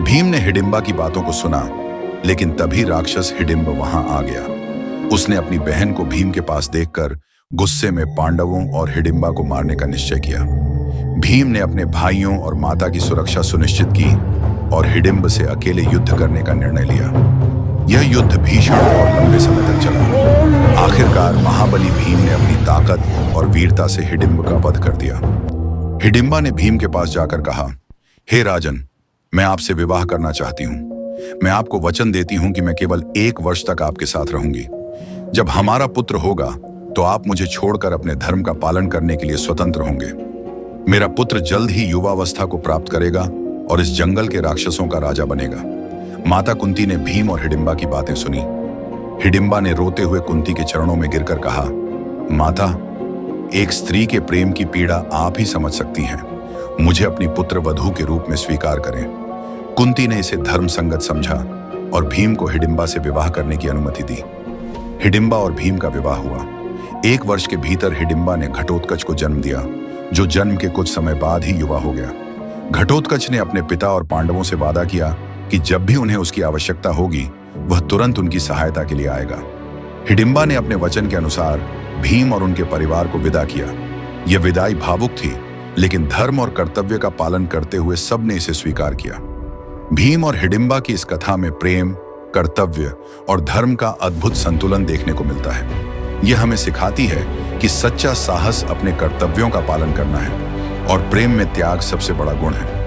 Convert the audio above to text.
भीम ने हिडिंबा की बातों को सुना, लेकिन तभी राक्षस हिडिंब वहां आ गया। उसने अपनी बहन को भीम के पास देखकर गुस्से में पांडवों और हिडिंबा को मारने का निश्चय किया। भीम ने अपने भाइयों और माता की सुरक्षा सुनिश्चित की और हिडिंब से अकेले युद्ध करने का निर्णय लिया। यह युद्ध भीषण और लंबे समय तक चला। आखिरकार महाबली भीम ने अपनी ताकत और वीरता से हिडिंब का वध कर दिया। हिडिंबा ने भीम के पास जाकर कहा, हे राजन, मैं आपसे विवाह करना चाहती हूँ। मैं आपको वचन देती हूँ कि मैं केवल 1 वर्ष तक आपके साथ रहूंगी। जब हमारा पुत्र होगा तो आप मुझे छोड़कर अपने धर्म का पालन करने के लिए स्वतंत्र होंगे। मेरा पुत्र जल्द ही युवावस्था को प्राप्त करेगा और इस जंगल के राक्षसों का राजा बनेगा। माता कुंती ने भीम और हिडिंबा की बातें सुनी। हिडिंबा ने रोते हुए कुंती के चरणों में गिरकर कहा, माता, एक स्त्री के प्रेम की पीड़ा आप ही समझ सकती हैं। मुझे अपनी पुत्र वधू के रूप में स्वीकार करें। कुंती ने इसे धर्म संगत समझा और भीम को हिडिंबा से विवाह करने की अनुमति दी। हिडिंबा और भीम का विवाह हुआ। 1 वर्ष के भीतर हिडिंबा ने घटोत्कच को जन्म दिया, जो जन्म के कुछ समय बाद ही युवा हो गया। घटोत्कच ने अपने पिता और पांडवों से वादा किया कि जब भी उन्हें उसकी आवश्यकता होगी, वह तुरंत उनकी सहायता के लिए आएगा। हिडिंबा ने अपने वचन के अनुसार भीम और उनके परिवार को विदा किया। यह विदाई भावुक थी, लेकिन धर्म और कर्तव्य का पालन करते हुए सबने इसे स्वीकार किया। भीम और हिडिंबा की इस कथा में प्रेम, कर्तव्य और धर्म का अद्भुत संतुलन देखने को मिलता है। यह हमें सिखाती है कि सच्चा साहस अपने कर्तव्यों का पालन करना है और प्रेम में त्याग सबसे बड़ा गुण है।